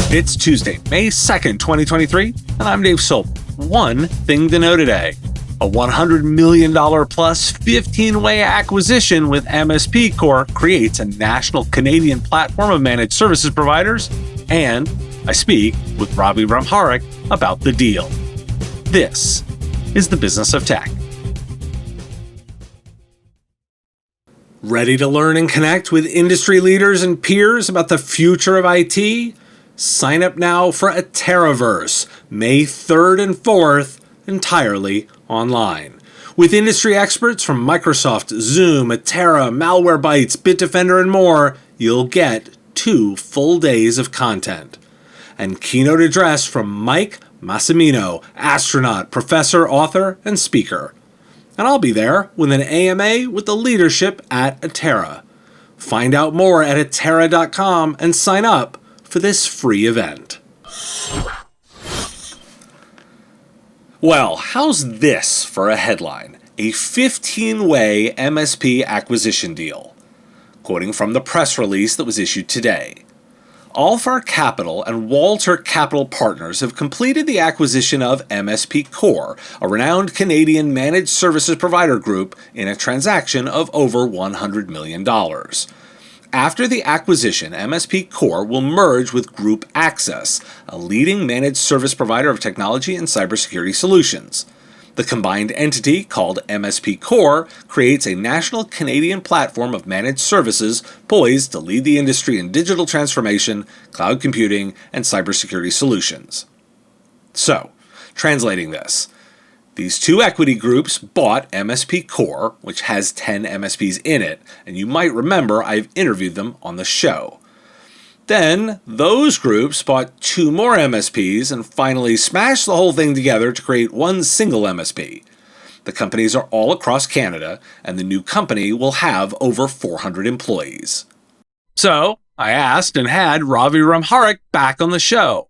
It's Tuesday, May 2nd, 2023, and I'm Dave Sobel. One thing to know today: a $100 million plus 15-way acquisition with MSP Corp creates a national Canadian platform of managed services providers, and I speak with Ravi Ramharak about the deal. This is the Business of Tech. Ready to learn and connect with industry leaders and peers about the future of IT? Sign up now for Ateraverse, May 3rd and 4th, entirely online. With industry experts from Microsoft, Zoom, Atera, Malwarebytes, Bitdefender, and more, you'll get 2 full days of content. And keynote address from Mike Massimino, astronaut, professor, author, and speaker. And I'll be there with an AMA with the leadership at Atera. Find out more at atera.com and sign up for this free event. Well, how's this for a headline? A 15-way MSP acquisition deal. Quoting from the press release that was issued today. Alfar Capital and Walter Capital Partners have completed the acquisition of MSP Corp, a renowned Canadian managed services provider group, in a transaction of over $100 million. After the acquisition, MSP Corp will merge with Group Access, a leading managed service provider of technology and cybersecurity solutions. The combined entity, called MSP Corp, creates a national Canadian platform of managed services poised to lead the industry in digital transformation, cloud computing, and cybersecurity solutions. So, translating this, these 2 equity groups bought MSP Corp, which has 10 MSPs in it, and you might remember I've interviewed them on the show. Then, those groups bought 2 more MSPs and finally smashed the whole thing together to create one single MSP. The companies are all across Canada, and the new company will have over 400 employees. So, I asked and had Ravi Ramharak back on the show.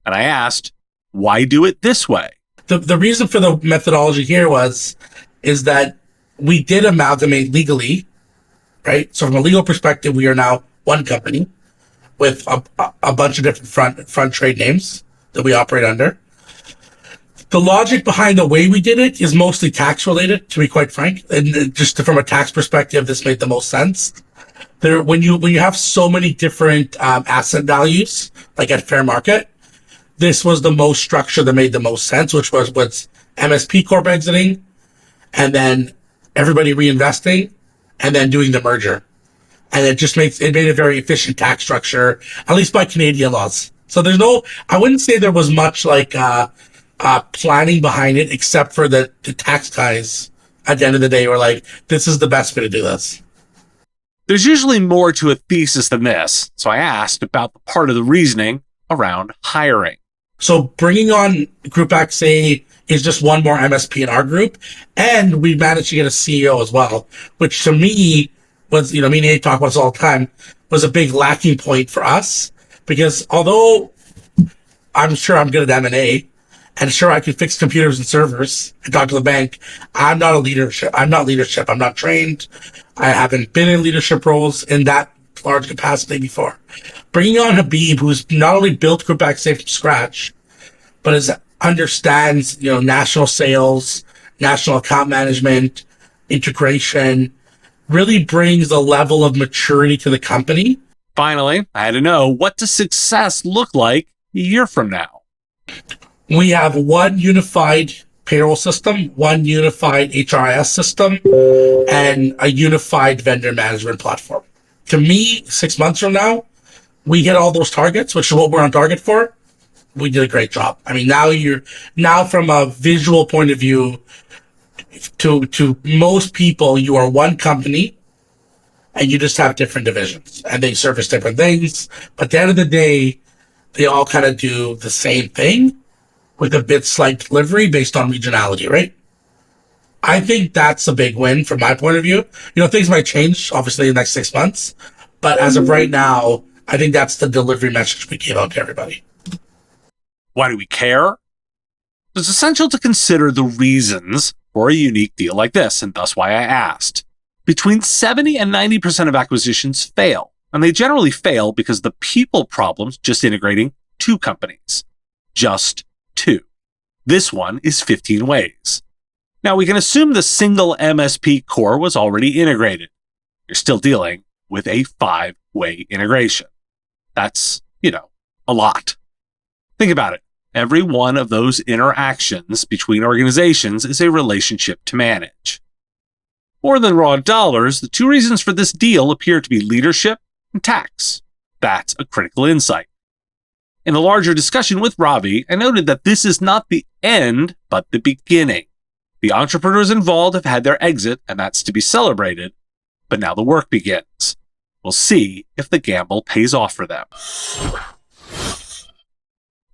And I asked, why do it this way? The reason for the methodology here is that we did amalgamate legally, right? So from a legal perspective, we are now one company with a bunch of different front trade names that we operate under. The logic behind the way we did it is mostly tax related, to be quite frank. And just from a tax perspective, this made the most sense. When you have so many different asset values, like at fair market, this was the most structure that made the most sense, which was MSP Corp exiting, and then everybody reinvesting, and then doing the merger. And it made a very efficient tax structure, at least by Canadian laws. So I wouldn't say there was much planning behind it, except for the tax guys at the end of the day were like, this is the best way to do this. There's usually more to a thesis than this, so I asked about the part of the reasoning around hiring. So bringing on Group XA is just one more MSP in our group, and we managed to get a CEO as well, which to me was, me and Nate talk about this all the time, was a big lacking point for us, because although I'm sure I'm good at M&A, and sure I could fix computers and servers and talk to the bank, I'm not leadership. I'm not trained. I haven't been in leadership roles in that large capacity before. Bringing on Habib, who's not only built Group XA from scratch, but understands, national sales, national account management, integration, really brings a level of maturity to the company. Finally, I had to know, what does success look like a year from now? We have one unified payroll system, one unified HRIS system, and a unified vendor management platform. To me, 6 months from now, we hit all those targets, which is what we're on target for. We did a great job. I mean, now from a visual point of view, to most people, you are one company and you just have different divisions and they service different things. But at the end of the day, they all kind of do the same thing with a bit slight delivery based on regionality, right? I think that's a big win from my point of view. Things might change, obviously, in the next 6 months. But as of right now, I think that's the delivery message we gave out to everybody. Why do we care? It's essential to consider the reasons for a unique deal like this, and thus why I asked. Between 70 and 90% of acquisitions fail, and they generally fail because the people problems just integrating 2 companies. Just 2. This one is 15 ways. Now, we can assume the single MSP core was already integrated. You're still dealing with a 5-way integration. That's, a lot. Think about it. Every one of those interactions between organizations is a relationship to manage. More than raw dollars, the 2 reasons for this deal appear to be leadership and tax. That's a critical insight. In a larger discussion with Ravi, I noted that this is not the end, but the beginning. The entrepreneurs involved have had their exit, and that's to be celebrated, but now the work begins. We'll see if the gamble pays off for them.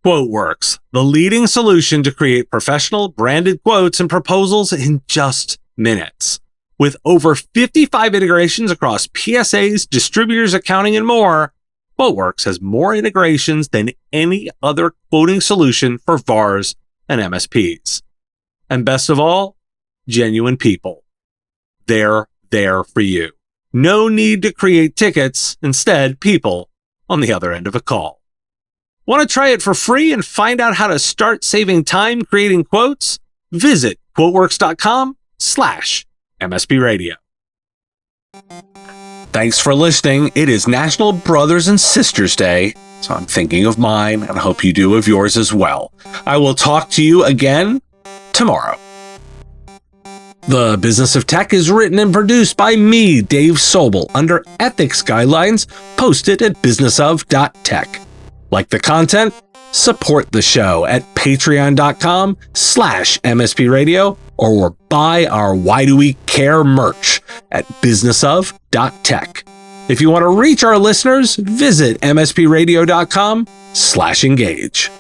QuoteWorks, the leading solution to create professional branded quotes and proposals in just minutes. With over 55 integrations across PSAs, distributors, accounting, and more, QuoteWorks has more integrations than any other quoting solution for VARs and MSPs. And best of all, genuine people. They're there for you. No need to create tickets, instead, people on the other end of a call. Want to try it for free and find out how to start saving time creating quotes? Visit quoteworks.com/MSP Radio. Thanks for listening. It is National Brothers and Sisters Day, so I'm thinking of mine and I hope you do of yours as well. I will talk to you again tomorrow. The Business of Tech is written and produced by me, Dave Sobel, under ethics guidelines posted at businessof.tech. Like the content? Support the show at patreon.com/MSP Radio or buy our Why Do We Care merch at businessof.tech. If you want to reach our listeners, visit mspradio.com/engage.